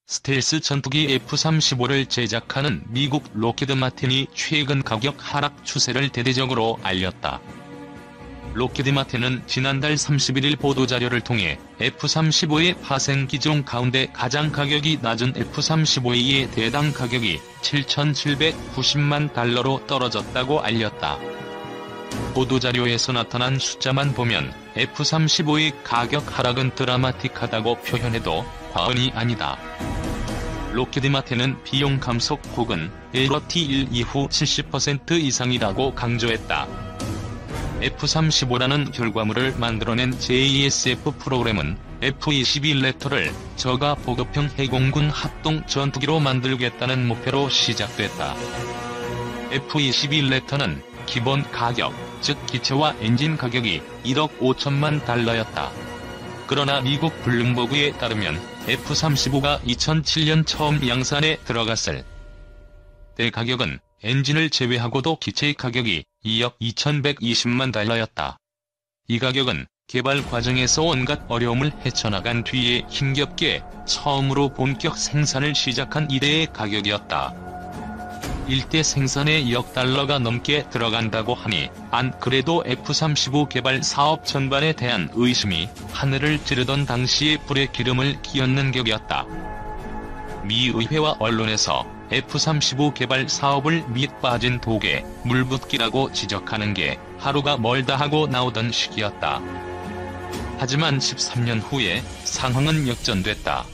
스텔스 전투기 F-35를 제작하는 미국 록히드 마틴이 최근 가격 하락 추세를 대대적으로 알렸다. 록히드 마틴은 지난달 31일 보도자료를 통해 F-35의 파생 기종 가운데 가장 가격이 낮은 F-35A의 대당 가격이 7,790만 달러로 떨어졌다고 알렸다. 보도자료에서 나타난 숫자만 보면 F-35의 가격 하락은 드라마틱하다고 표현해도 과언이 아니다. 록히드 마틴은 비용 감속 혹은 LRT1 이후 70% 이상이라고 강조했다. F-35라는 결과물을 만들어낸 JSF 프로그램은 F-22 랩터를 저가 보급형 해공군 합동 전투기로 만들겠다는 목표로 시작됐다. F-22 랩터는 기본 가격, 즉 기체와 엔진 가격이 1억 5천만 달러였다. 그러나 미국 블룸버그에 따르면 F-35가 2007년 처음 양산에 들어갔을 때 가격은 엔진을 제외하고도 기체의 가격이 2억 2120만 달러였다. 이 가격은 개발 과정에서 온갖 어려움을 헤쳐나간 뒤에 힘겹게 처음으로 본격 생산을 시작한 이래의 가격이었다. 일대 생산에 2억 달러가 넘게 들어간다고 하니 안 그래도 F-35 개발 사업 전반에 대한 의심이 하늘을 찌르던 당시에 불에 기름을 끼얹는 격이었다. 미 의회와 언론에서 F-35 개발 사업을 밑 빠진 독에 물붓기라고 지적하는 게 하루가 멀다 하고 나오던 시기였다. 하지만 13년 후에 상황은 역전됐다.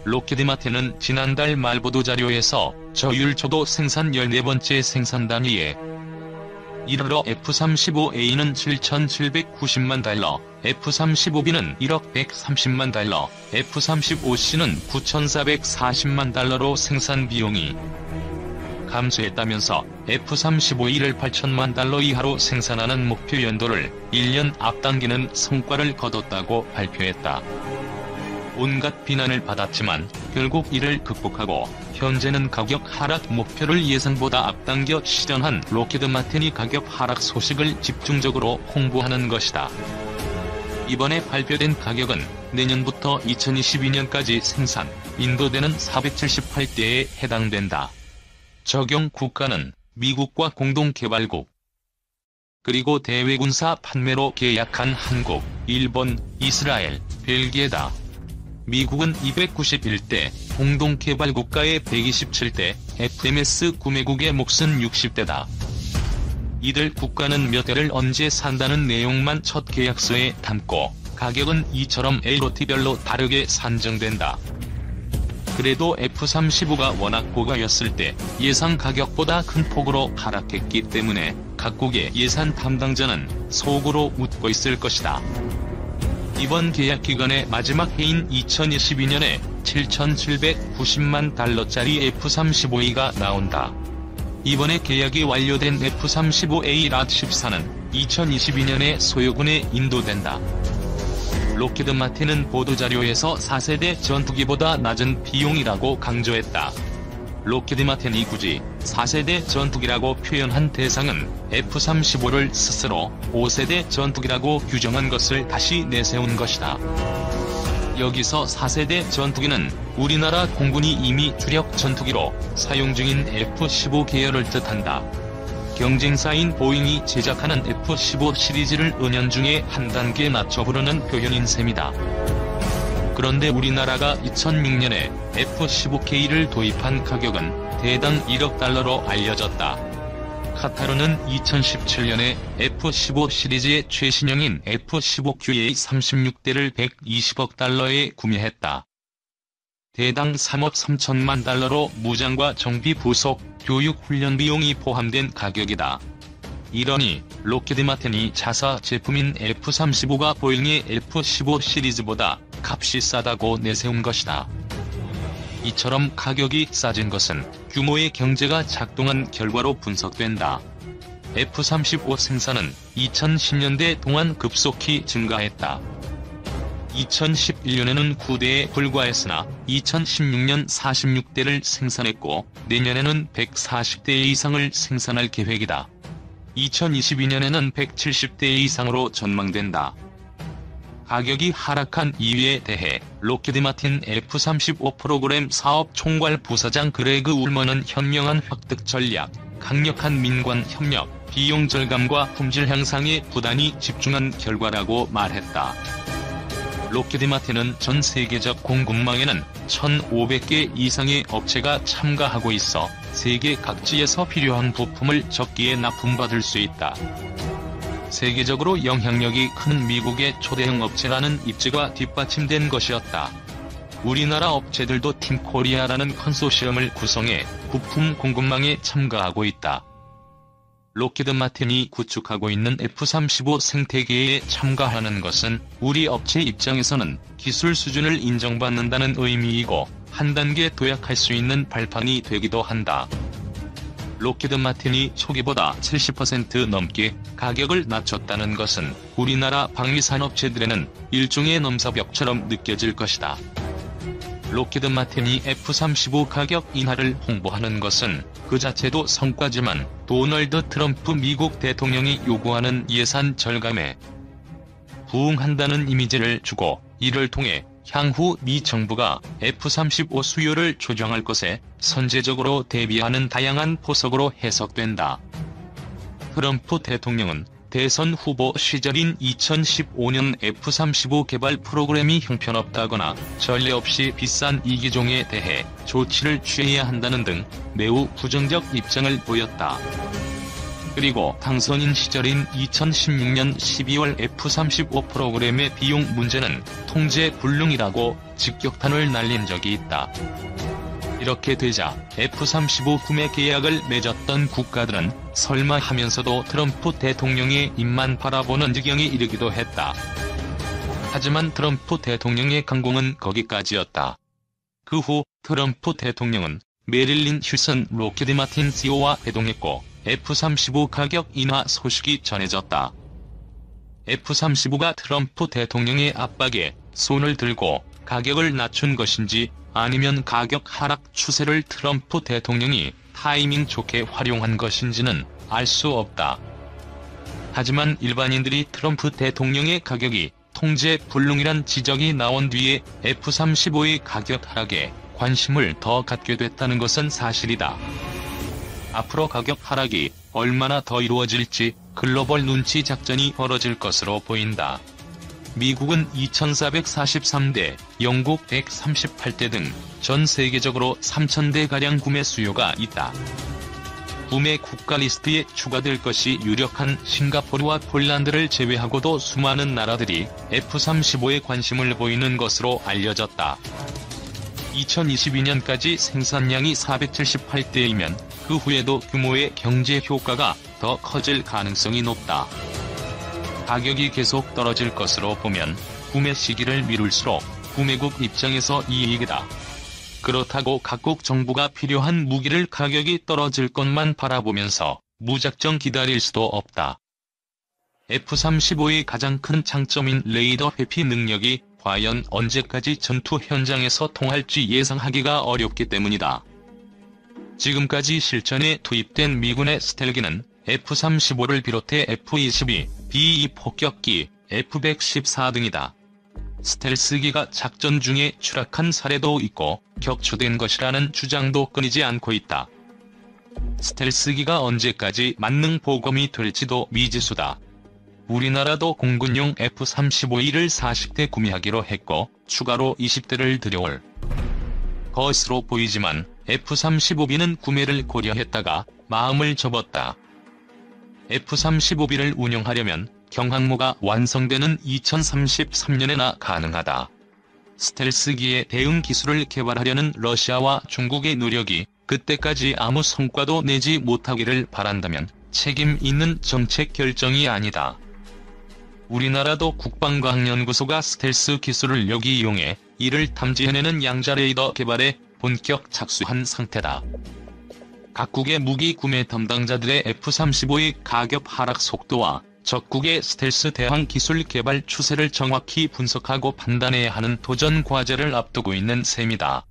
록히드 마틴은 지난달 말 보도자료에서 저율초도 생산 14번째 생산 단위에 이르러 F-35A는 7,790만 달러, F-35B는 1억 130만 달러, F-35C는 9,440만 달러로 생산 비용이 감소했다면서 F-35E를 8천만 달러 이하로 생산하는 목표 연도를 1년 앞당기는 성과를 거뒀다고 발표했다. 온갖 비난을 받았지만 결국 이를 극복하고 현재는 가격 하락 목표를 예상보다 앞당겨 실현한 록히드 마틴이 가격 하락 소식을 집중적으로 홍보하는 것이다. 이번에 발표된 가격은 내년부터 2022년까지 생산, 인도되는 478대에 해당된다. 적용 국가는 미국과 공동개발국, 그리고 대외군사 판매로 계약한 한국, 일본, 이스라엘, 벨기에다. 미국은 291대, 공동개발국가의 127대, FMS 구매국의 몫은 60대다. 이들 국가는 몇 대를 언제 산다는 내용만 첫 계약서에 담고 가격은 이처럼 LOT별로 다르게 산정된다. 그래도 F-35가 워낙 고가였을 때 예상 가격보다 큰 폭으로 하락했기 때문에 각국의 예산 담당자는 속으로 웃고 있을 것이다. 이번 계약 기간의 마지막 해인 2022년에 7,790만 달러짜리 F-35A가 나온다. 이번에 계약이 완료된 F-35A 랏14는 2022년에 소요군에 인도된다. 록히드 마틴은 보도자료에서 4세대 전투기보다 낮은 비용이라고 강조했다. 록히드 마틴이 굳이 4세대 전투기라고 표현한 대상은 F-35를 스스로 5세대 전투기라고 규정한 것을 다시 내세운 것이다. 여기서 4세대 전투기는 우리나라 공군이 이미 주력 전투기로 사용 중인 F-15 계열을 뜻한다. 경쟁사인 보잉이 제작하는 F-15 시리즈를 은연중에 한 단계 낮춰 부르는 표현인 셈이다. 그런데 우리나라가 2006년에 F-15K를 도입한 가격은 대당 1억 달러로 알려졌다. 카타르는 2017년에 F-15 시리즈의 최신형인 F-15QA 36대를 120억 달러에 구매했다. 대당 3억 3천만 달러로 무장과 정비 부속, 교육 훈련 비용이 포함된 가격이다. 이러니 록히드 마틴이 자사 제품인 F-35가 보잉의 F-15 시리즈보다 값이 싸다고 내세운 것이다. 이처럼 가격이 싸진 것은 규모의 경제가 작동한 결과로 분석된다. F-35 생산은 2010년대 동안 급속히 증가했다. 2011년에는 9대에 불과했으나 2016년 46대를 생산했고 내년에는 140대 이상을 생산할 계획이다. 2022년에는 170대 이상으로 전망된다. 가격이 하락한 이유에 대해 록히드 마틴 F-35 프로그램 사업 총괄 부사장 그레그 울먼은 현명한 획득 전략, 강력한 민관 협력, 비용 절감과 품질 향상에 부단히 집중한 결과라고 말했다. 록히드 마틴은 전 세계적 공급망에는 1,500개 이상의 업체가 참가하고 있어 세계 각지에서 필요한 부품을 적기에 납품받을 수 있다. 세계적으로 영향력이 큰 미국의 초대형 업체라는 입지가 뒷받침된 것이었다. 우리나라 업체들도 팀코리아라는 컨소시엄을 구성해 부품 공급망에 참가하고 있다. 록히드 마틴이 구축하고 있는 F-35 생태계에 참가하는 것은 우리 업체 입장에서는 기술 수준을 인정받는다는 의미이고 한 단계 도약할 수 있는 발판이 되기도 한다. 록히드 마틴이 초기보다 70% 넘게 가격을 낮췄다는 것은 우리나라 방위산업체들에는 일종의 넘사벽처럼 느껴질 것이다. 록히드 마틴이 F-35 가격 인하를 홍보하는 것은 그 자체도 성과지만 도널드 트럼프 미국 대통령이 요구하는 예산 절감에 부응한다는 이미지를 주고 이를 통해 향후 미 정부가 F-35 수요를 조정할 것에 선제적으로 대비하는 다양한 포석으로 해석된다. 트럼프 대통령은 대선 후보 시절인 2015년 F-35 개발 프로그램이 형편없다거나 전례 없이 비싼 이기종에 대해 조치를 취해야 한다는 등 매우 부정적 입장을 보였다. 그리고 당선인 시절인 2016년 12월 F-35 프로그램의 비용 문제는 통제 불능이라고 직격탄을 날린 적이 있다. 이렇게 되자 F-35 구매 계약을 맺었던 국가들은 설마 하면서도 트럼프 대통령의 입만 바라보는 지경에 이르기도 했다. 하지만 트럼프 대통령의 강공은 거기까지였다. 그 후 트럼프 대통령은 메릴린 힐슨 록히드 마틴 CEO와 회동했고 F-35 가격 인하 소식이 전해졌다. F-35가 트럼프 대통령의 압박에 손을 들고 가격을 낮춘 것인지 아니면 가격 하락 추세를 트럼프 대통령이 타이밍 좋게 활용한 것인지는 알 수 없다. 하지만 일반인들이 트럼프 대통령의 가격이 통제 불능이란 지적이 나온 뒤에 F-35의 가격 하락에 관심을 더 갖게 됐다는 것은 사실이다. 앞으로 가격 하락이 얼마나 더 이루어질지 글로벌 눈치 작전이 벌어질 것으로 보인다. 미국은 2,443대, 영국 138대 등 전 세계적으로 3,000대가량 구매 수요가 있다. 구매 국가 리스트에 추가될 것이 유력한 싱가포르와 폴란드를 제외하고도 수많은 나라들이 F-35에 관심을 보이는 것으로 알려졌다. 2022년까지 생산량이 478대이면 그 후에도 규모의 경제 효과가 더 커질 가능성이 높다. 가격이 계속 떨어질 것으로 보면 구매 시기를 미룰수록 구매국 입장에서 이익이다. 그렇다고 각국 정부가 필요한 무기를 가격이 떨어질 것만 바라보면서 무작정 기다릴 수도 없다. F-35의 가장 큰 장점인 레이더 회피 능력이 과연 언제까지 전투 현장에서 통할지 예상하기가 어렵기 때문이다. 지금까지 실전에 투입된 미군의 스텔기는 F-35를 비롯해 F-22, B-2 폭격기, F-114 등이다. 스텔스기가 작전 중에 추락한 사례도 있고 격추된 것이라는 주장도 끊이지 않고 있다. 스텔스기가 언제까지 만능 보검이 될지도 미지수다. 우리나라도 공군용 F-35E를 40대 구매하기로 했고 추가로 20대를 들여올 것으로 보이지만 F-35B는 구매를 고려했다가 마음을 접었다. F-35B를 운용하려면 경항모가 완성되는 2033년에나 가능하다. 스텔스기의 대응 기술을 개발하려는 러시아와 중국의 노력이 그때까지 아무 성과도 내지 못하기를 바란다면 책임 있는 정책 결정이 아니다. 우리나라도 국방과학연구소가 스텔스 기술을 여기 이용해 이를 탐지해내는 양자 레이더 개발에 본격 착수한 상태다. 각국의 무기 구매 담당자들의 F-35의 가격 하락 속도와 적국의 스텔스 대항 기술 개발 추세를 정확히 분석하고 판단해야 하는 도전 과제를 앞두고 있는 셈이다.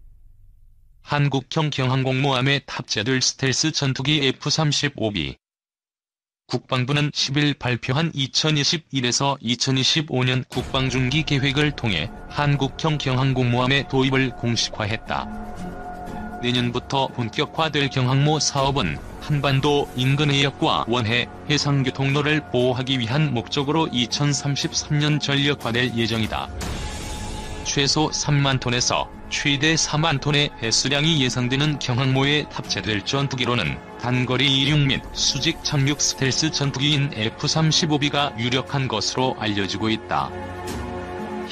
한국형 경항공모함에 탑재될 스텔스 전투기 F-35B 국방부는 10일 발표한 2021에서 2025년 국방중기 계획을 통해 한국형 경항공모함의 도입을 공식화했다. 내년부터 본격화될 경항모 사업은 한반도 인근 해역과 원해, 해상교통로를 보호하기 위한 목적으로 2033년 전력화될 예정이다. 최소 3만 톤에서 최대 4만 톤의 배수량이 예상되는 경항모에 탑재될 전투기로는 단거리 이륙 및 수직 착륙 스텔스 전투기인 F-35B가 유력한 것으로 알려지고 있다.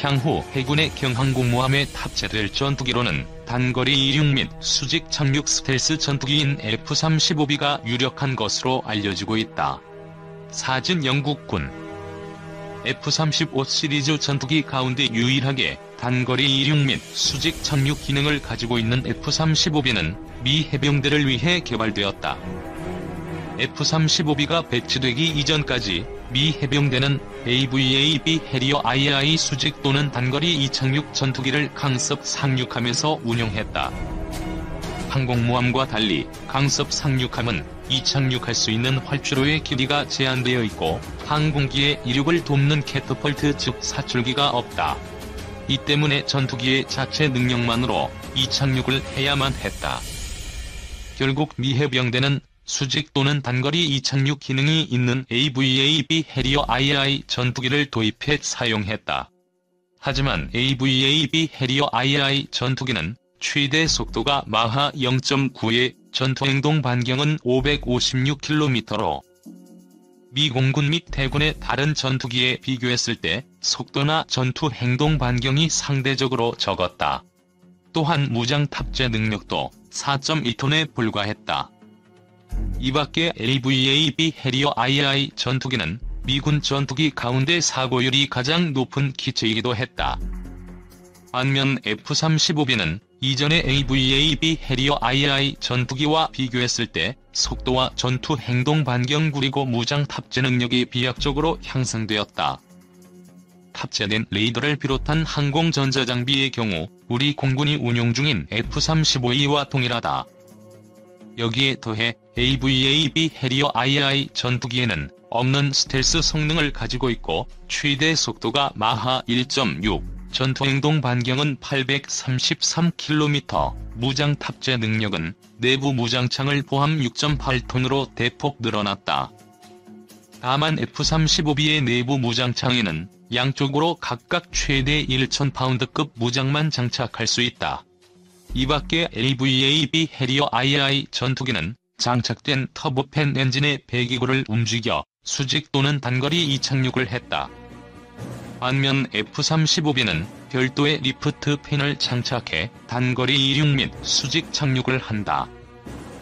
향후 해군의 경항공모함에 탑재될 전투기로는 단거리 이륙 및 수직 착륙 스텔스 전투기인 F-35B가 유력한 것으로 알려지고 있다. 사진 영국군 F-35 시리즈 전투기 가운데 유일하게 단거리 이륙 및 수직 착륙 기능을 가지고 있는 F-35B는 미 해병대를 위해 개발되었다. F-35B가 배치되기 이전까지 미 해병대는 AVAB 해리어 II 수직 또는 단거리 이착륙 전투기를 강습 상륙함에서 운용했다. 항공모함과 달리 강습 상륙함은 이착륙할 수 있는 활주로의 길이가 제한되어 있고 항공기의 이륙을 돕는 캐터펄트 즉 사출기가 없다. 이 때문에 전투기의 자체 능력만으로 이착륙을 해야만 했다. 결국 미 해병대는 수직 또는 단거리 이착륙 기능이 있는 AVAB 해리어 II 전투기를 도입해 사용했다. 하지만 AVAB 해리어 II 전투기는 최대 속도가 마하 0.9에 전투행동 반경은 556km로 미 공군 및 해군의 다른 전투기에 비교했을 때 속도나 전투 행동 반경이 상대적으로 적었다. 또한 무장 탑재 능력도 4.1톤에 불과했다. 이밖에 AVAB 해리어 II 전투기는 미군 전투기 가운데 사고율이 가장 높은 기체이기도 했다. 반면 F-35B는 이전의 AVAB 해리어 II 전투기와 비교했을 때 속도와 전투 행동 반경 그리고 무장 탑재 능력이 비약적으로 향상되었다. 탑재된 레이더를 비롯한 항공 전자장비의 경우 우리 공군이 운용 중인 F-35E와 동일하다. 여기에 더해 AVAB 해리어 II 전투기에는 없는 스텔스 성능을 가지고 있고 최대 속도가 마하 1.6, 전투행동 반경은 833km, 무장 탑재 능력은 내부 무장창을 포함 6.8톤으로 대폭 늘어났다. 다만 F-35B의 내부 무장창에는 양쪽으로 각각 최대 1000파운드급 무장만 장착할 수 있다. 이밖에 AVAB 해리어 II 전투기는 장착된 터보팬 엔진의 배기구를 움직여 수직 또는 단거리 이착륙을 했다. 반면 F-35B는 별도의 리프트 팬을 장착해 단거리 이륙 및 수직 착륙을 한다.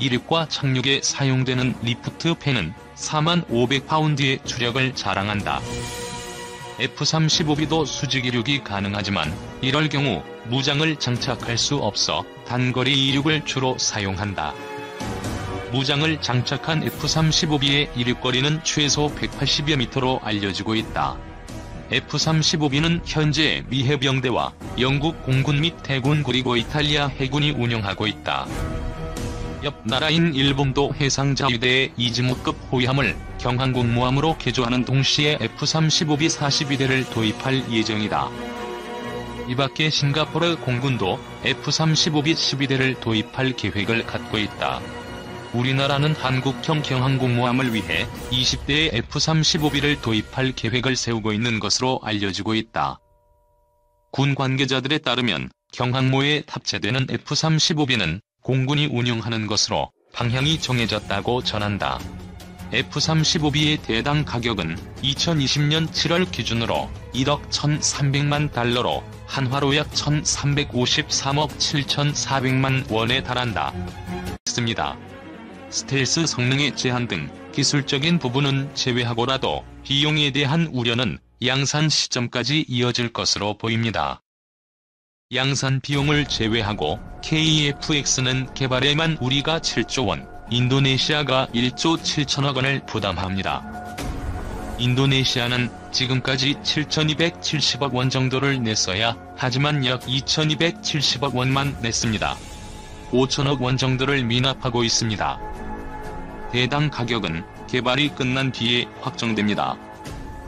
이륙과 착륙에 사용되는 리프트 팬은 4500파운드의 추력을 자랑한다. F-35B도 수직 이륙이 가능하지만 이럴 경우 무장을 장착할 수 없어 단거리 이륙을 주로 사용한다. 무장을 장착한 F-35B의 이륙거리는 최소 180여 미터로 알려지고 있다. F-35B는 현재 미 해병대와 영국 공군 및 해군 그리고 이탈리아 해군이 운용하고 있다. 옆 나라인 일본도 해상자위대의 이즈모급 호위함을 경항공모함으로 개조하는 동시에 F-35B 42대를 도입할 예정이다. 이밖에 싱가포르 공군도 F-35B 12대를 도입할 계획을 갖고 있다. 우리나라는 한국형 경항공모함을 위해 20대의 F-35B를 도입할 계획을 세우고 있는 것으로 알려지고 있다. 군 관계자들에 따르면 경항모에 탑재되는 F-35B는 공군이 운용하는 것으로 방향이 정해졌다고 전한다. F-35B의 대당 가격은 2020년 7월 기준으로 1억 1,300만 달러로 한화로 약 1,353억 7,400만 원에 달한다. 습니다. 스텔스 성능의 제한 등 기술적인 부분은 제외하고라도 비용에 대한 우려는 양산 시점까지 이어질 것으로 보입니다. 양산 비용을 제외하고 KF-X는 개발에만 우리가 7조 원, 인도네시아가 1조 7천억 원을 부담합니다. 인도네시아는 지금까지 7,270억 원 정도를 냈어야 하지만 약 2,270억 원만 냈습니다. 5천억 원 정도를 미납하고 있습니다. 대당 가격은 개발이 끝난 뒤에 확정됩니다.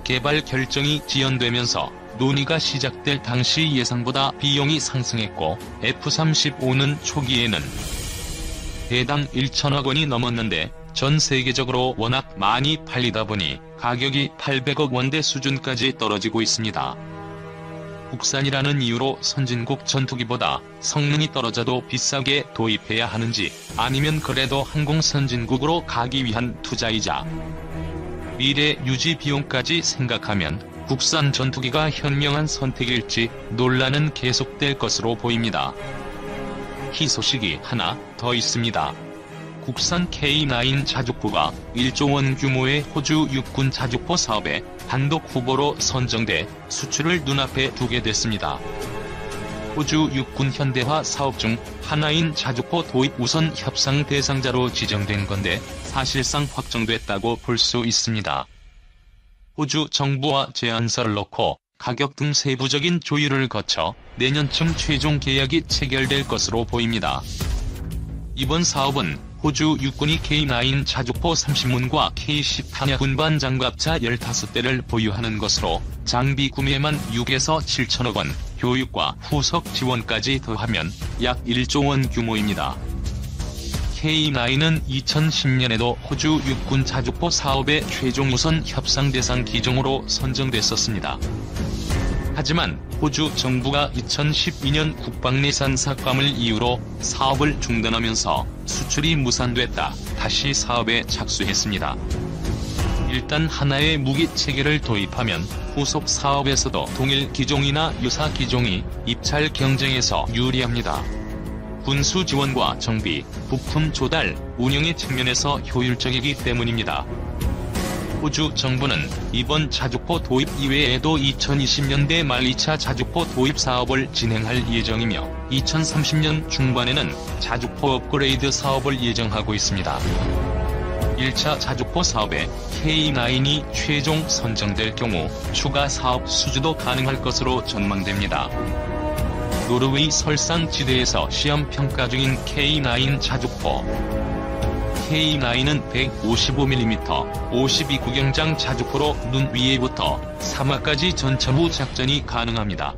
개발 결정이 지연되면서 논의가 시작될 당시 예상보다 비용이 상승했고 F-35는 초기에는 대당 1천억 원이 넘었는데 전 세계적으로 워낙 많이 팔리다 보니 가격이 800억 원대 수준까지 떨어지고 있습니다. 국산이라는 이유로 선진국 전투기보다 성능이 떨어져도 비싸게 도입해야 하는지, 아니면 그래도 항공 선진국으로 가기 위한 투자이자 미래 유지 비용까지 생각하면 국산 전투기가 현명한 선택일지 논란은 계속될 것으로 보입니다. 희소식이 하나 더 있습니다. 국산 K9 자주포가 1조 원 규모의 호주 육군 자주포 사업에 단독 후보로 선정돼 수출을 눈앞에 두게 됐습니다. 호주 육군 현대화 사업 중 하나인 자주포 도입 우선 협상 대상자로 지정된 건데 사실상 확정됐다고 볼 수 있습니다. 호주 정부와 제안서를 넣고 가격 등 세부적인 조율을 거쳐 내년쯤 최종 계약이 체결될 것으로 보입니다. 이번 사업은 호주 육군이 K9 자주포 30문과 K10 탄약 운반 장갑차 15대를 보유하는 것으로 장비 구매만 6에서 7천억 원, 교육과 후속 지원까지 더하면 약 1조 원 규모입니다. K9은 2010년에도 호주 육군 자주포 사업의 최종 우선 협상 대상 기종으로 선정됐었습니다. 하지만 호주 정부가 2012년 국방내산 삭감을 이유로 사업을 중단하면서 수출이 무산됐다 다시 사업에 착수했습니다. 일단 하나의 무기 체계를 도입하면 후속 사업에서도 동일 기종이나 유사 기종이 입찰 경쟁에서 유리합니다. 군수 지원과 정비, 부품 조달, 운영의 측면에서 효율적이기 때문입니다. 호주 정부는 이번 자주포 도입 이외에도 2020년대 말 2차 자주포 도입 사업을 진행할 예정이며 2030년 중반에는 자주포 업그레이드 사업을 예정하고 있습니다. 1차 자주포 사업에 K9이 최종 선정될 경우 추가 사업 수주도 가능할 것으로 전망됩니다. 노르웨이 설상지대에서 시험 평가 중인 K9 자주포. K9은 155mm, 52구경장 자주포로 눈 위에부터 사막까지 전차부 작전이 가능합니다.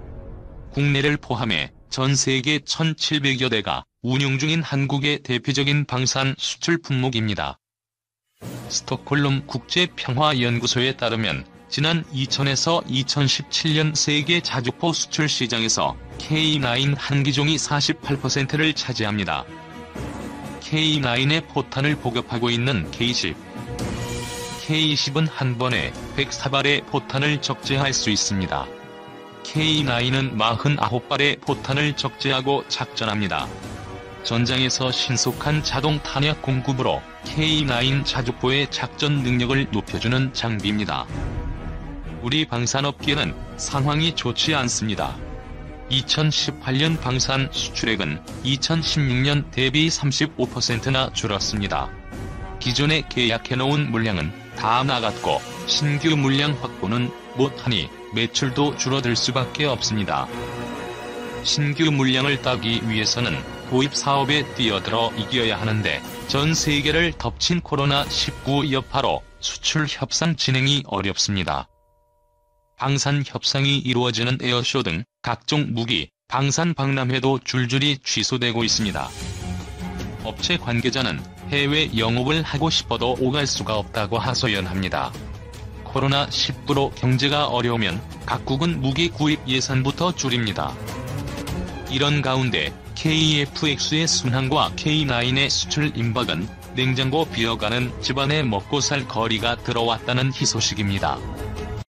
국내를 포함해 전 세계 1,700여 대가 운용 중인 한국의 대표적인 방산 수출 품목입니다. 스톡홀름 국제평화연구소에 따르면 지난 2000에서 2017년 세계 자주포 수출 시장에서 K9 한 기종이 48%를 차지합니다. K9의 포탄을 보급하고 있는 K10. K10은 한 번에 104발의 포탄을 적재할 수 있습니다. K9은 49발의 포탄을 적재하고 작전합니다. 전장에서 신속한 자동 탄약 공급으로 K9 자주포의 작전 능력을 높여주는 장비입니다. 우리 방산업계는 상황이 좋지 않습니다. 2018년 방산 수출액은 2016년 대비 35%나 줄었습니다. 기존에 계약해놓은 물량은 다 나갔고 신규 물량 확보는 못하니 매출도 줄어들 수밖에 없습니다. 신규 물량을 따기 위해서는 도입 사업에 뛰어들어 이겨야 하는데 전 세계를 덮친 코로나19 여파로 수출 협상 진행이 어렵습니다. 방산 협상이 이루어지는 에어쇼 등 각종 무기, 방산 박람회도 줄줄이 취소되고 있습니다. 업체 관계자는 해외 영업을 하고 싶어도 오갈 수가 없다고 하소연합니다. 코로나19로 경제가 어려우면 각국은 무기 구입 예산부터 줄입니다. 이런 가운데 KF-X의 순항과 K9의 수출 임박은 냉장고 비어가는 집안에 먹고 살 거리가 들어왔다는 희소식입니다.